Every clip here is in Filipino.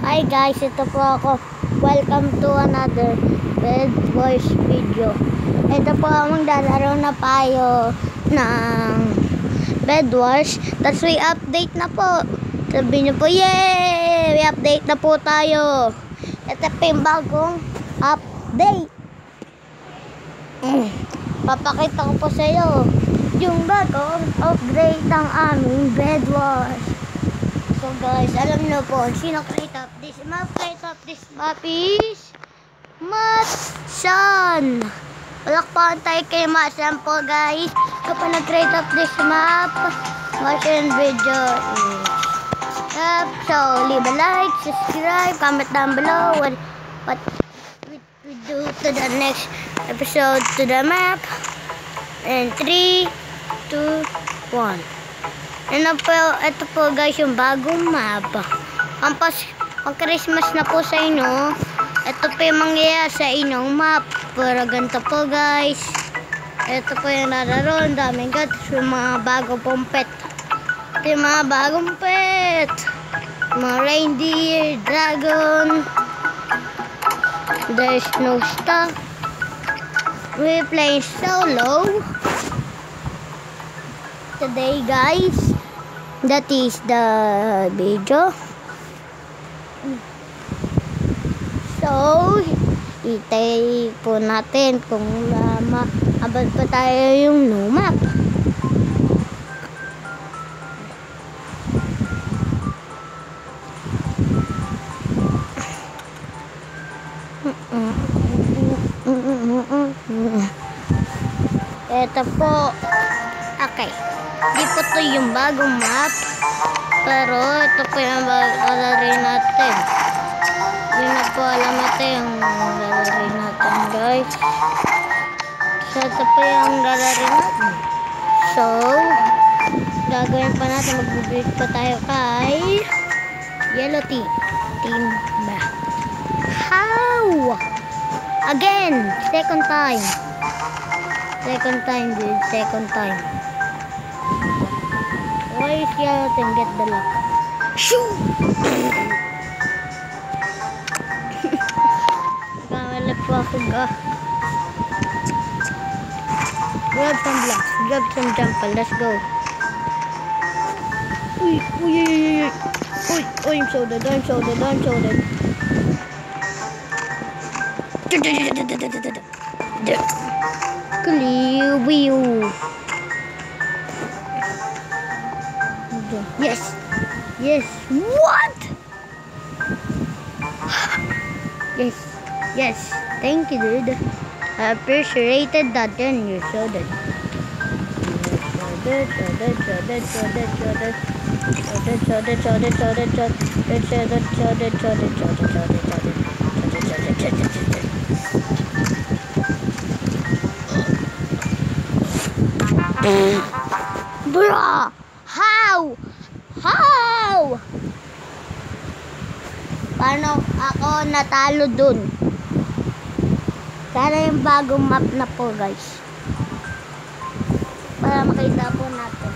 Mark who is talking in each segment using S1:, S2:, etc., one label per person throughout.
S1: Hi guys, ito po ako. Welcome to another Bed Wars video. Ito po ang maglalaro na tayo ng Bed Wars. Tapos may update na po. Sabi niyo po, yay! May update na po tayo. Ito po yung bagong update. Papakita ko po sa iyo yung bagong update ng aming Bed Wars. So guys, alam niyo po, sino create up this map? Create up this map is Matsan. Palakpakan tayo kay Matsan po guys. Kapag nag-create up this map, Matsan video is up. So leave a like, subscribe, comment down below what we do to the next episode to the map. And 3, 2, 1. Ito po guys yung bagong map. Pang Christmas na po sa inyo. Ito po yung mangyayari sa inyong map. Pero ganito po guys. Ito po yung nararo. Ang daming gatos. Yung mga bagong pong pet. Ito yung mga bagong pet. Mga reindeer, dragon. There's no stuff. We're playing solo today guys. That is the video. So itay po natin kung maabot pa tayo yung new map. Ito po. Okay. Di po to yung bagong map. Pero ito po yung lalari natin. Hindi na po alam natin yung lalari natin guys. So ito po yung lalari natin. So gagawin pa natin. Mag-build pa tayo kay Yellow Team. Team ba? How? Again. Second time. Second time dude. Second time. Why is Yellow Team get the luck? Shoo! Kamali po ako ga. Grab some blocks. Grab some jumper. Let's go. Uy, uy, uy, uy, uy. Uy, uy, I'm so dead. I'm so dead. I'm so dead. Wheel. Yes. Yes. What? Yes. Yes. Thank you, dude. I appreciated that. Then you're so dead. Bruh! How? How? Paano ako natalo dun? Sana yung bagong map na po guys. Para makita po natin.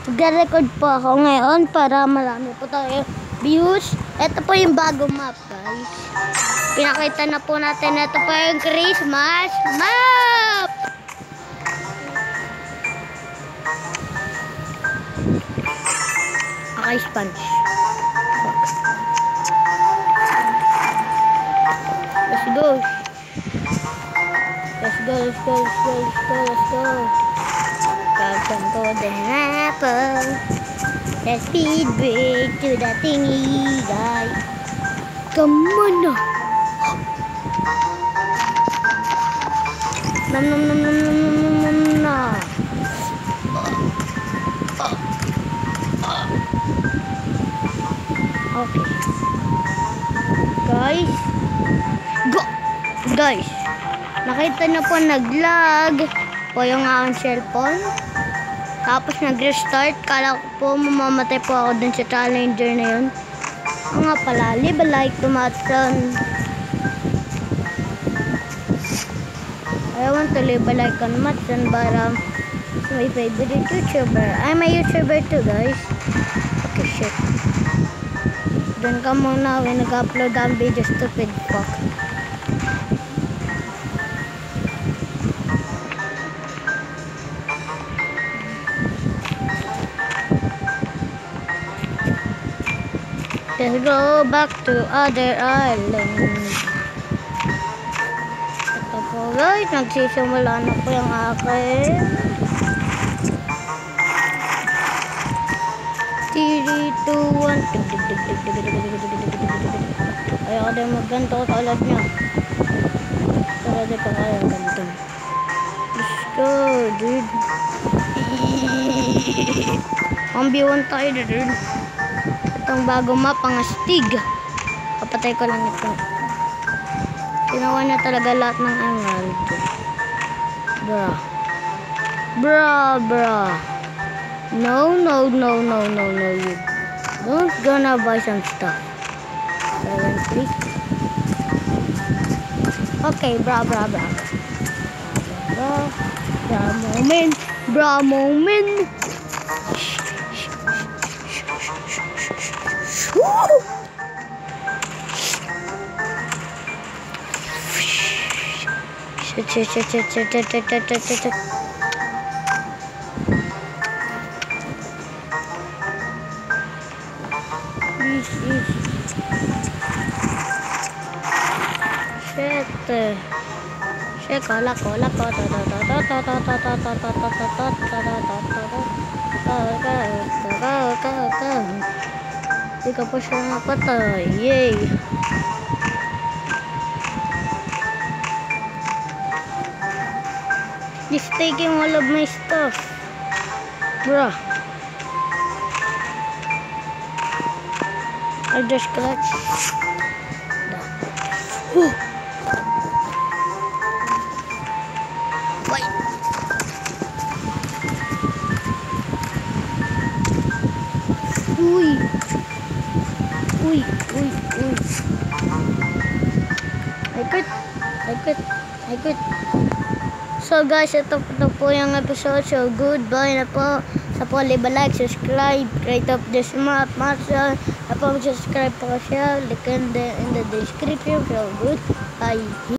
S1: Nag-record po ako ngayon para marami po tayo views. Ito po yung bagong map guys. Pinakita na po natin. Ito po yung Christmas map. Okay, sponge. Let's go. Let's go, let's go, let's go, let's go, let's go. Welcome to the map. Let's speed break to the thingy, guys. Come on na. Nom nom nom nom nom nom nom na. Okay. Guys. Go! Guys. Nakita na po naglag po yung aking cellphone. Tapos nag-restart. Kala ko po mamamatay po ako dun sa challenger na yun. Ang nga pala. Leave a like to Matsan. I want to leave a like on Matsan para My favorite YouTuber. I'm a YouTuber too, guys. Okay, shit. Doon ka muna when nag-upload ang video, stupid fuck. Let's go back to other island. Ito po guys, nagsisimula na po yung akin. 3, 2, 1. Ayaw din magganto tulad niya. Pero di pa kaya ganito. Let's go, dude. 1v1 tayo, dude. Itong bago map, ang astig. Kapatay ko lang ito. Ginawa niya talaga lahat ng emerald. Bruh. No, you don't gonna buy some stuff. Please. Okay, bra moment. Shit. Cola. Hindi ka pa siya napatay. Yay! He's taking all of my stuff. Bruh. I just scratched. Wait. Uy. I quit. So guys, ito po yung episode. So goodbye na po. Sa po, leave a like, subscribe, create up this map, Marshall. Subscribe po siya. Link in the description. So goodbye.